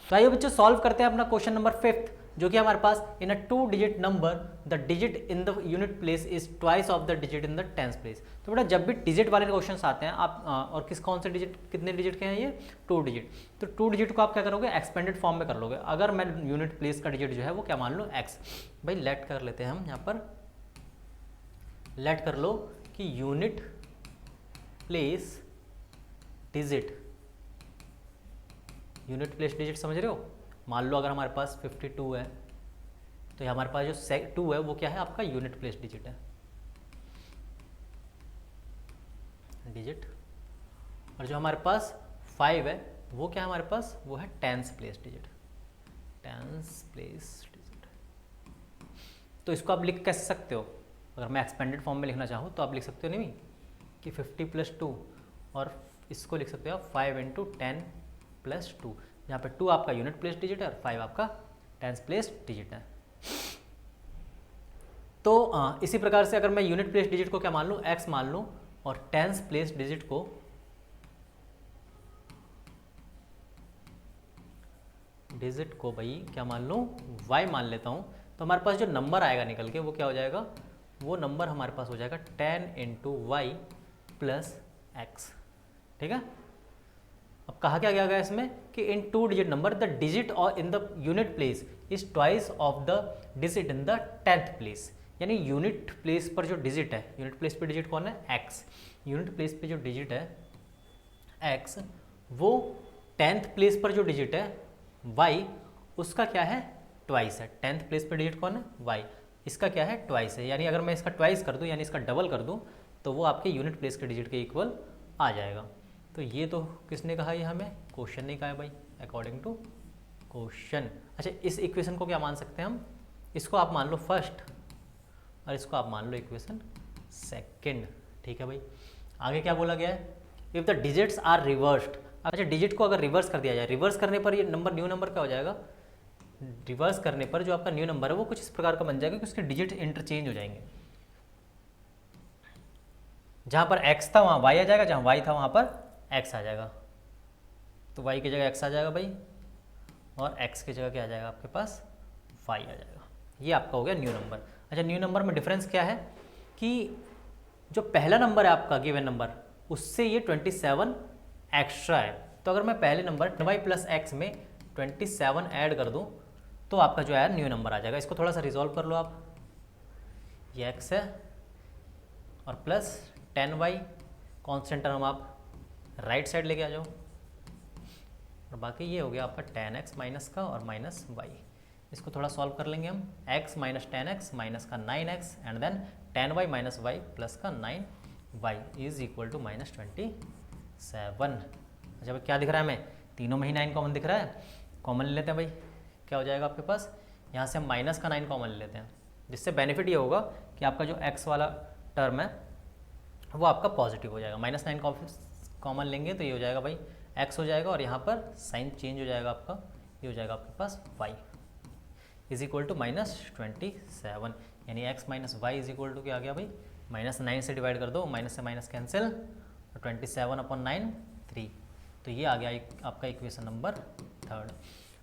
S1: तो आइए बच्चों सॉल्व करते हैं अपना क्वेश्चन नंबर 5, जो कि हमारे पास इन अ 2 digit number the digit in the unit place is twice of the digit in the tens place. तो बेटा जब भी डिजिट वाले क्वेश्चन आते हैं आप और कौन से डिजिट, कितने डिजिट के हैं ये 2 डिजिट, तो 2 डिजिट को आप क्या करोगे एक्सपेंडेड फॉर्म में कर लोगे। अगर मैं यूनिट प्लेस का डिजिट जो है वो क्या मान लो x, भाई लेट कर लेते हैं हम यहाँ पर, लेट कर लो कि unit place digit, unit place digit समझ रहे हो। मान लो अगर हमारे पास 52 है तो ये हमारे पास जो 2 है वो क्या है आपका यूनिट प्लेस डिजिट है, डिजिट। और जो हमारे पास 5 है वो क्या है हमारे पास, वो है tens place digit, tens place digit. तो इसको आप लिख कैसे सकते हो, अगर मैं एक्सपेंडेड फॉर्म में लिखना चाहूँ तो आप लिख सकते हो नहीं कि 50 + 2, और इसको लिख सकते हो आप 5 × 10 + 2, यहाँ पे 2 आपका यूनिट प्लेस डिजिट है और 5 आपका टेंस प्लेस डिजिट है। तो इसी प्रकार से अगर मैं यूनिट प्लेस डिजिट को क्या मान लूँ, x मान लूँ, और टेंस प्लेस डिजिट को भाई क्या मान लूँ, y मान लेता हूँ, तो हमारे पास जो नंबर आएगा निकल के वो क्या हो जाएगा, वो नंबर हमारे पास हो जाएगा 10 × y + x। ठीक है। अब कहा क्या गया इसमें कि इन 2 डिजिट नंबर द डिजिट और in the unit place is twice of the digit in the 10th place. यानी यूनिट प्लेस पर जो डिजिट है, यूनिट प्लेस पे डिजिट कौन है x, यूनिट प्लेस पे जो डिजिट है x, वो 10th प्लेस पर जो डिजिट है y, उसका क्या है ट्वाइस है। 10th प्लेस पर डिजिट कौन है y, इसका क्या है ट्वाइस है। यानी अगर मैं इसका ट्वाइस कर दूँ यानी इसका डबल कर दूँ तो वो आपके यूनिट प्लेस के डिजिट के इक्वल आ जाएगा। तो ये तो किसने कहा, ये हमें क्वेश्चन ने कहा है भाई, अकॉर्डिंग टू क्वेश्चन। अच्छा इस इक्वेशन को क्या मान सकते हैं हम, इसको आप मान लो फर्स्ट और इसको आप मान लो इक्वेशन सेकंड। ठीक है भाई। आगे क्या बोला गया है, if the digits are reversed. अच्छा डिजिट को अगर रिवर्स कर दिया जाए, रिवर्स करने पर ये नंबर न्यू नंबर क्या हो जाएगा, रिवर्स करने पर जो आपका न्यू नंबर है वो कुछ इस प्रकार का बन जाएगा कि उसके डिजिट इंटरचेंज हो जाएंगे। जहाँ पर x था वहाँ y आ जाएगा, जहाँ y था वहाँ पर x आ जाएगा। तो y की जगह x आ जाएगा भाई, और x की जगह क्या आ जाएगा आपके पास y आ जाएगा। ये आपका हो गया न्यू नंबर। अच्छा न्यू नंबर में डिफरेंस क्या है कि जो पहला नंबर है आपका गिवन नंबर, उससे ये 27 एक्स्ट्रा है। तो अगर मैं पहले नंबर y + x में 27 ऐड कर दूँ तो आपका जो है न्यू नंबर आ जाएगा। इसको थोड़ा सा रिजॉल्व कर लो आप, ये x है और प्लस 10y, कॉन्स्टेंट टर्म आप राइट साइड लेके आ जाओ, और बाकी ये हो गया आपका 10x माइनस का और माइनस y। इसको थोड़ा सॉल्व कर लेंगे हम, x माइनस 10x माइनस का 9x and then 10y minus y plus का 9y इज इक्वल टू -27। अच्छा भाई क्या दिख रहा है हमें, तीनों में ही 9 कॉमन दिख रहा है, कॉमन ले लेते हैं भाई। क्या हो जाएगा आपके पास, यहाँ से हम माइनस का 9 कॉमन ले लेते हैं, जिससे बेनिफिट ये होगा कि आपका जो x वाला टर्म है वो आपका पॉजिटिव हो जाएगा। -9 कॉमन लेंगे तो ये हो जाएगा भाई x हो जाएगा, और यहाँ पर साइन चेंज हो जाएगा आपका, ये हो जाएगा आपके पास y इज इक्वल टू -27। यानी x minus y is equal to क्या आ गया भाई, -9 से डिवाइड कर दो, माइनस से माइनस कैंसिल, और 27/9 3। तो ये आ गया आपका इक्वेशन नंबर 3।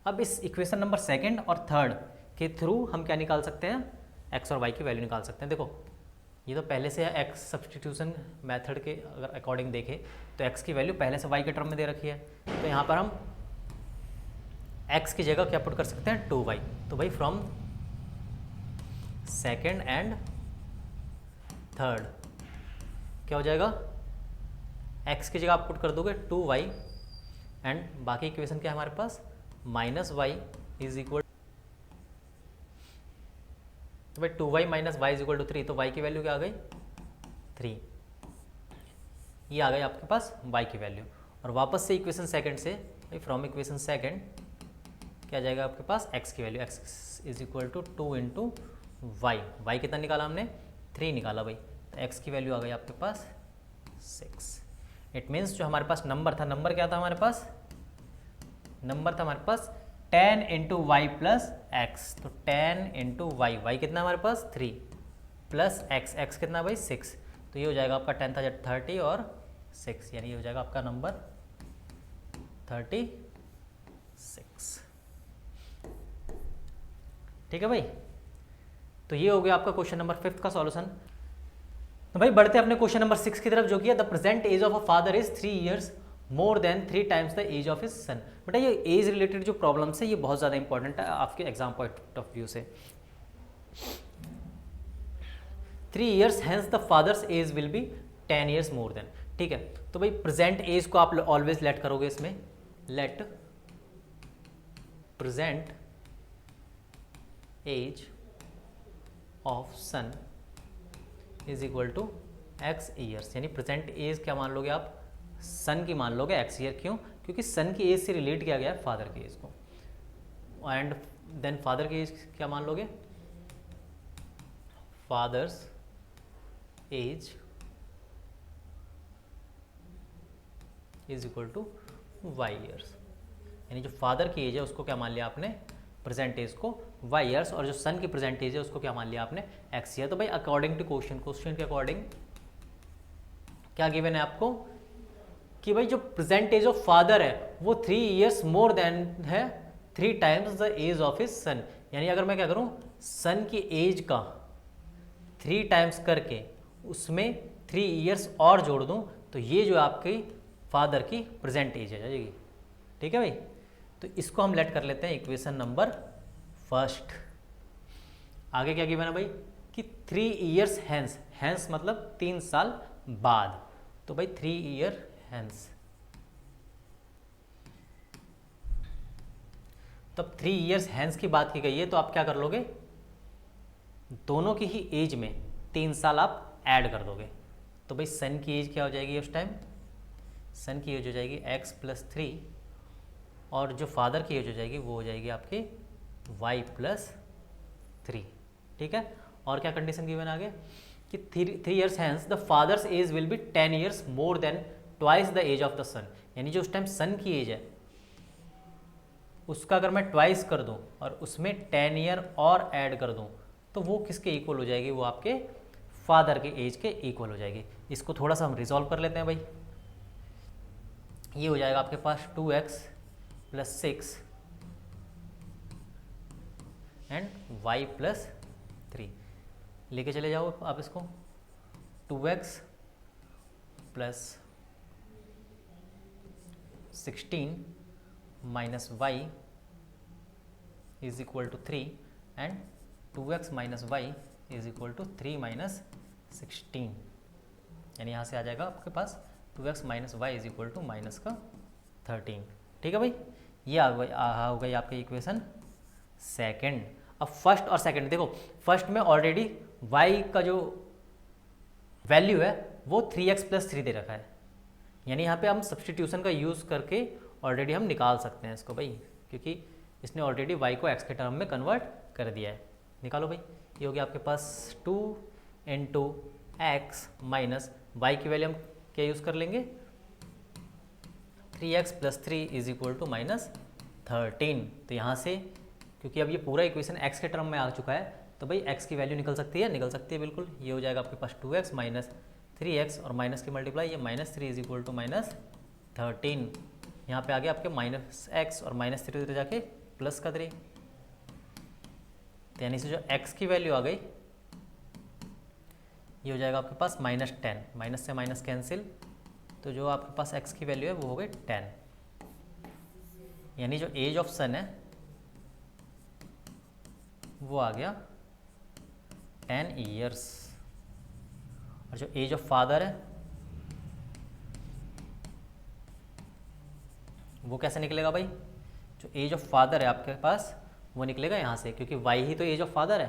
S1: अब इस इक्वेशन नंबर 2 और 3 के थ्रू हम क्या निकाल सकते हैं, x और y की वैल्यू निकाल सकते हैं। देखो ये तो पहले से x सब्सटीट्यूशन मेथड के अगर अकॉर्डिंग देखें तो x की वैल्यू पहले से y के टर्म में दे रखी है, तो यहाँ पर हम x की जगह क्या पुट कर सकते हैं 2y। तो भाई फ्रॉम 2nd एंड 3rd क्या हो जाएगा, x की जगह आप पुट कर दोगे 2y एंड बाकी इक्वेशन क्या है हमारे पास -y इज इक्वल, तो भाई 2y minus y is equal to 3, तो y की वैल्यू क्या आ गई 3। ये आ गई आपके पास y की वैल्यू। और वापस से इक्वेशन 2 से भाई फ्रॉम इक्वेशन 2 क्या आ जाएगा आपके पास x की value, x is equal to 2 × y कितना निकाला हमने 3 निकाला भाई, तो x की वैल्यू आ गई आपके पास 6। इट मीन्स जो हमारे पास नंबर था, नंबर क्या था हमारे पास, नंबर था हमारे पास 10 × y + x। तो 10 × y कितना हमारे पास 3 प्लस x कितना भाई 6। तो ये हो जाएगा आपका 10 था 30 और 6, यानी ये हो जाएगा आपका नंबर 36। ठीक है भाई, तो ये हो गया आपका क्वेश्चन नंबर 5 का सॉल्यूशन। तो भाई बढ़ते हैं अपने क्वेश्चन नंबर 6 की तरफ, जो कि है the present age of a father is 3 years more than 3 times the age of his son. बेटा ये एज रिलेटेड जो प्रॉब्लम्स है ये बहुत ज़्यादा इंपॉर्टेंट है आपके एग्जाम पॉइंट ऑफ व्यू से। 3 years hence the father's age will be 10 years more than. ठीक है, तो भाई प्रेजेंट एज को आप ऑलवेज लेट करोगे इसमें, let present age of son is equal to x years, यानी प्रेजेंट एज क्या मान लोगे आप, सन की मान लोगे एक्स ईयर। क्यों? क्योंकि सन की एज से रिलेट किया गया है फादर की एज को, एंड देन फादर की एज क्या मान लोगे, father's age is equal to y years, यानी जो फादर की एज है उसको क्या मान लिया आपने, प्रेजेंट एज को वाई ईयर्स, और जो सन की प्रेजेंट एज है उसको क्या मान लिया आपने, एक्स ईयर। तो भाई अकॉर्डिंग टू क्वेश्चन के अकॉर्डिंग क्या गिवन है आपको कि भाई जो प्रेजेंट एज ऑफ फादर है वो 3 years मोर देन है 3 times the age of his son, यानी अगर मैं क्या करूं सन की एज का 3 times करके उसमें 3 years और जोड़ दूं तो ये जो आपकी फादर की प्रेजेंट एज है जाएगी। ठीक है भाई, तो इसको हम लेट कर लेते हैं इक्वेशन नंबर 1। आगे क्या गिवन है भाई कि 3 years हैंस, हैंस मतलब 3 साल बाद, तो भाई 3 year हैंस, तब 3 years हैंस की बात की गई है तो आप क्या कर लोगे, दोनों की ही एज में 3 साल आप ऐड कर दोगे। तो भाई सन की एज क्या हो जाएगी उस टाइम, सन की एज हो जाएगी x + 3, और जो फादर की एज हो जाएगी वो हो जाएगी आपकी y + 3। ठीक है, और क्या कंडीशन गिवन आगे कि 3 years hence the father's age will be 10 years more than twice the age of the son, यानी जो उस टाइम सन की एज है उसका अगर मैं ट्वाइस कर दूं और उसमें 10 year और ऐड कर दूं तो वो किसके इक्वल हो जाएगी, वो आपके फादर के एज के इक्वल हो जाएगी। इसको थोड़ा सा हम रिजॉल्व कर लेते हैं भाई, ये हो जाएगा आपके पास 2x + 6 एंड y + 3, लेके चले जाओ आप इसको, 2x + 16 minus y is equal to 3 and 2x minus y is equal to 3 minus 16, यानी यहाँ से आ जाएगा आपके पास 2x minus y is equal to -13। ठीक है भाई, ये हो गई आपकी इक्वेशन सेकंड। अब फर्स्ट और सेकंड देखो, फर्स्ट में ऑलरेडी y का जो वैल्यू है वो 3x + 3 दे रखा है, यानी यहाँ पे हम सब्सटीट्यूशन का यूज़ करके ऑलरेडी हम निकाल सकते हैं इसको भाई, क्योंकि इसने ऑलरेडी y को x के टर्म में कन्वर्ट कर दिया है। निकालो भाई, ये हो गया आपके पास 2 × x माइनस y की वैल्यू हम क्या यूज़ कर लेंगे, 3x + 3 इज इक्वल टू -13। तो यहाँ से क्योंकि अब ये पूरा इक्वेशन x के टर्म में आ चुका है तो भाई x की वैल्यू निकल सकती है बिल्कुल। ये हो जाएगा आपके पास 2x माइनस 3x और माइनस की मल्टीप्लाई, ये -3 इज इक्वल टू -13। यहाँ पे आ गया आपके -x और -3 उधर जाके +3, तो यानी से जो x की वैल्यू आ गई ये हो जाएगा आपके पास -10, माइनस से माइनस कैंसिल, तो जो आपके पास x की वैल्यू है वो हो गई 10, यानी जो एज ऑफ सन है वो आ गया 10 years, और जो एज ऑफ फादर है वो कैसे निकलेगा भाई, जो एज ऑफ फादर है आपके पास वो निकलेगा यहाँ से, क्योंकि y ही तो एज ऑफ फादर है,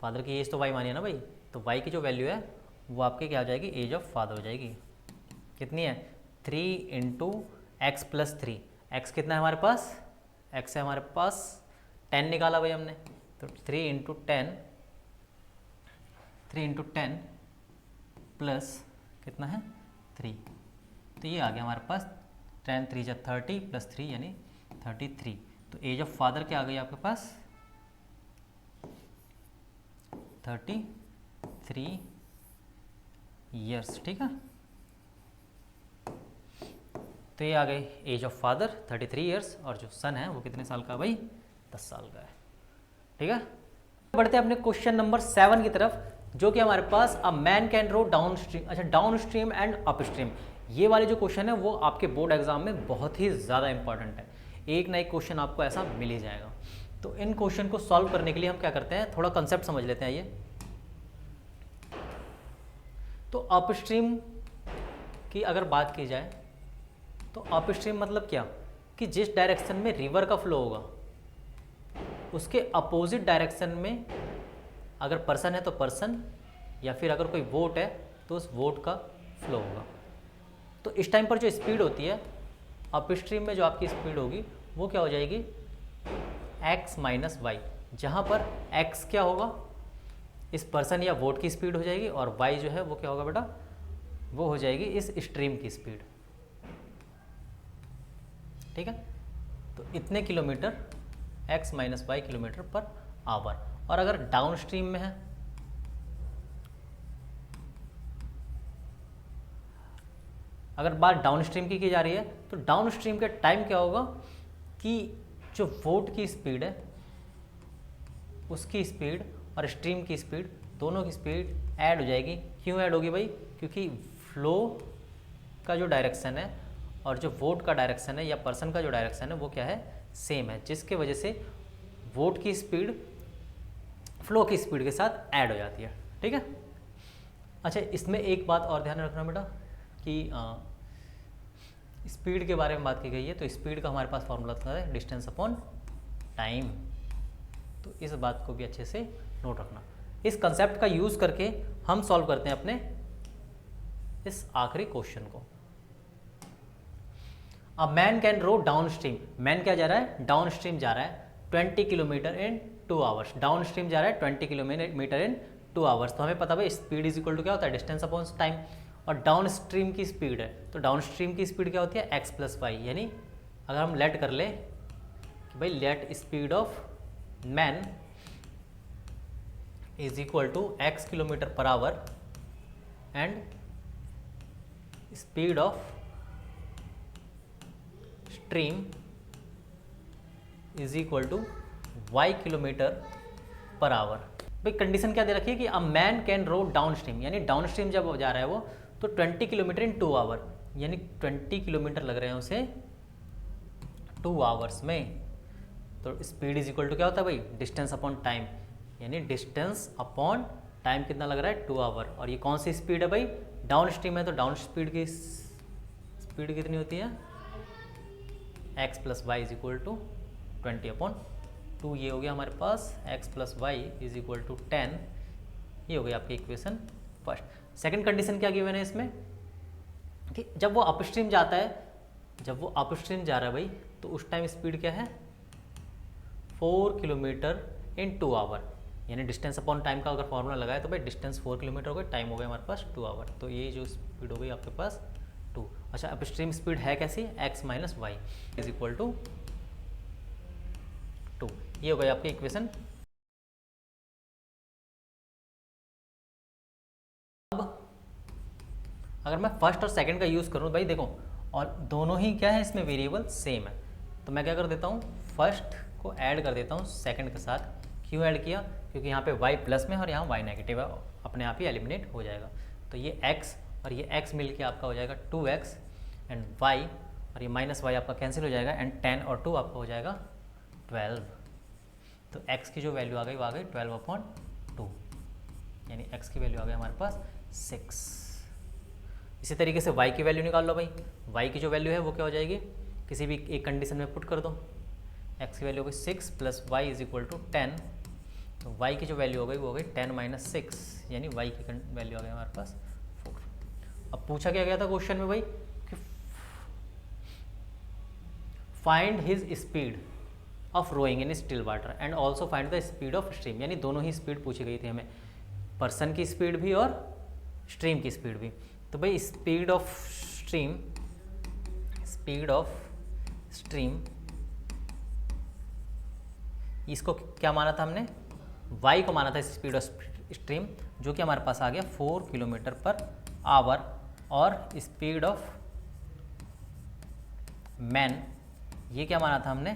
S1: फादर की एज तो y मानिए ना भाई, तो y की जो वैल्यू है वो आपकी क्या हो जाएगी, एज ऑफ फादर हो जाएगी। कितनी है, 3 × x + 3, x कितना है हमारे पास, x है हमारे पास 10 निकाला भाई हमने, तो 3 × 10 प्लस कितना है 3, तो ये आ गया हमारे पास 10 3 × 30 + 3 यानी 33। तो एज ऑफ फादर क्या आ गई आपके पास 33 years। ठीक है, तो ये आ गई एज ऑफ फादर 33 ईयर्स और जो सन है वो कितने साल का भाई 10 साल का है। ठीक है, बढ़ते हैं अपने क्वेश्चन नंबर 7 की तरफ, जो कि हमारे पास a man can row downstream, अच्छा downstream and upstream. ये वाले जो क्वेश्चन है वो आपके बोर्ड एग्जाम में बहुत ही ज़्यादा इंपॉर्टेंट है, एक ना एक क्वेश्चन आपको ऐसा मिल ही जाएगा। तो इन क्वेश्चन को सॉल्व करने के लिए हम क्या करते हैं, थोड़ा कंसेप्ट समझ लेते हैं। ये तो अपस्ट्रीम की अगर बात की जाए तो अपस्ट्रीम मतलब क्या, कि जिस डायरेक्शन में रिवर का फ्लो होगा उसके अपोजिट डायरेक्शन में अगर पर्सन है तो पर्सन, या फिर अगर कोई वोट है तो उस वोट का फ्लो होगा। तो इस टाइम पर जो स्पीड होती है अपस्ट्रीम में, जो आपकी स्पीड होगी वो क्या हो जाएगी x माइनस वाई, जहाँ पर x क्या होगा इस पर्सन या वोट की स्पीड हो जाएगी और y जो है वो क्या होगा बेटा, वो हो जाएगी इस स्ट्रीम की स्पीड। ठीक है, तो इतने kilometre x minus y kilometre per hour. और अगर डाउन स्ट्रीम में है, अगर बात डाउन स्ट्रीम की जा रही है तो डाउन स्ट्रीम के टाइम क्या होगा कि जो वोट की स्पीड है उसकी स्पीड और स्ट्रीम की स्पीड, दोनों की स्पीड ऐड हो जाएगी। क्यों ऐड होगी भाई, क्योंकि फ्लो का जो डायरेक्शन है और जो वोट का डायरेक्शन है या पर्सन का जो डायरेक्शन है वो क्या है, सेम है, जिसके वजह से वोट की स्पीड फ्लो की स्पीड के साथ ऐड हो जाती है। ठीक है, अच्छा इसमें एक बात और ध्यान रखना बेटा कि स्पीड के बारे में बात की गई है, तो स्पीड का हमारे पास फॉर्मूला था है डिस्टेंस अपॉन टाइम। तो इस बात को भी अच्छे से नोट रखना। इस कंसेप्ट का यूज़ करके हम सॉल्व करते हैं अपने इस आखिरी क्वेश्चन को। A man can row downstream, man क्या जा रहा है, डाउन स्ट्रीम जा रहा है 20 किलोमीटर इन 2 आवर्स, डाउन स्ट्रीम जा रहा है 20 किलोमीटर इन 2 आवर्स। तो हमें पता भाई स्पीड इज इक्वल टू क्या होता है, डिस्टेंस अपॉन टाइम, और डाउन स्ट्रीम की स्पीड है तो डाउन स्ट्रीम की स्पीड क्या होती है x प्लस वाई। यानी अगर हम लेट कर ले कि भाई let speed of man is equal to x kilometre per hour and speed of stream is equal to y kilometre per hour. भाई कंडीशन क्या दे रखी है कि a man can row downstream, यानी डाउन स्ट्रीम जब जा रहा है वो तो 20 किलोमीटर इन 2 आवर, यानी 20 किलोमीटर लग रहे हैं उसे 2 आवर्स में। तो स्पीड इज इक्वल टू क्या होता है भाई, डिस्टेंस अपॉन टाइम, यानी डिस्टेंस अपॉन टाइम कितना लग रहा है 2 आवर। और ये कौन सी स्पीड है भाई, डाउन स्ट्रीम है, तो डाउन स्पीड की स्पीड कितनी होती है x plus y is equal to 20 upon 2। ये हो गया हमारे पास x plus y is equal to 10। ये हो गई आपकी इक्वेशन फर्स्ट। सेकंड कंडीशन क्या गिवन है इसमें कि जब वो अपस्ट्रीम जाता है, जब वो अपस्ट्रीम जा रहा है भाई तो उस टाइम स्पीड क्या है 4 किलोमीटर इन 2 आवर, यानी डिस्टेंस अपॉन टाइम का अगर फॉर्मूला लगाए तो भाई डिस्टेंस 4 किलोमीटर हो गई, टाइम हो गया हमारे पास 2 आवर। तो ये जो स्पीड हो गई आपके पास 2। अच्छा अपस्ट्रीम स्पीड है कैसी, x minus y is equal to 2। ये हो गई आपकी इक्वेशन। अब अगर मैं फर्स्ट और सेकंड का यूज़ करूँ भाई देखो, और दोनों ही क्या है इसमें वेरिएबल सेम है, तो मैं क्या कर देता हूँ फर्स्ट को ऐड कर देता हूँ सेकंड के साथ। क्यों ऐड किया, क्योंकि यहाँ पे y प्लस में और यहाँ y नेगेटिव है, अपने आप ही एलिमिनेट हो जाएगा। तो ये x और ये x मिल के आपका हो जाएगा 2x एंड y, और ये माइनस y आपका कैंसिल हो जाएगा एंड 10 और 2 आपका हो जाएगा 12। तो x की जो वैल्यू आ गई वो आ गई 12/2, यानी x की वैल्यू आ गई हमारे पास 6। इसी तरीके से y की वैल्यू निकाल लो भाई, y की जो वैल्यू है वो क्या हो जाएगी, किसी भी एक कंडीशन में पुट कर दो, x की वैल्यू हो गई 6 plus y is equal to 10। तो y की जो वैल्यू हो गई वो हो गई 10 माइनस 6, यानी y की वैल्यू आ गई हमारे पास 4। अब पूछा क्या गया था क्वेश्चन में भाई कि find his speed of rowing in still water and also find the speed of stream, यानी दोनों ही स्पीड पूछी गई थी हमें, पर्सन की स्पीड भी और स्ट्रीम की स्पीड भी। तो भाई स्पीड ऑफ स्ट्रीम इसको क्या माना था हमने, y को माना था स्पीड ऑफ स्ट्रीम, जो कि हमारे पास आ गया 4 किलोमीटर पर आवर, और स्पीड ऑफ मैन, ये क्या माना था हमने,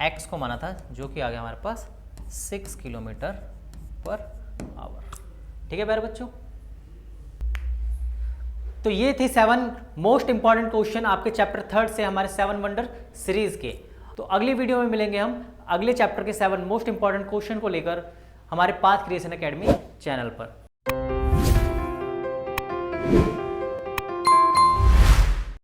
S1: एक्स को माना था, जो कि आ गया हमारे पास 6 किलोमीटर पर आवर। ठीक है प्यारे बच्चों, तो ये थे 7 मोस्ट इंपॉर्टेंट क्वेश्चन आपके चैप्टर 3 से हमारे 7 वंडर सीरीज के। तो अगली वीडियो में मिलेंगे हम अगले चैप्टर के 7 मोस्ट इंपॉर्टेंट क्वेश्चन को लेकर हमारे पाथ क्रिएशन एकेडमी चैनल पर।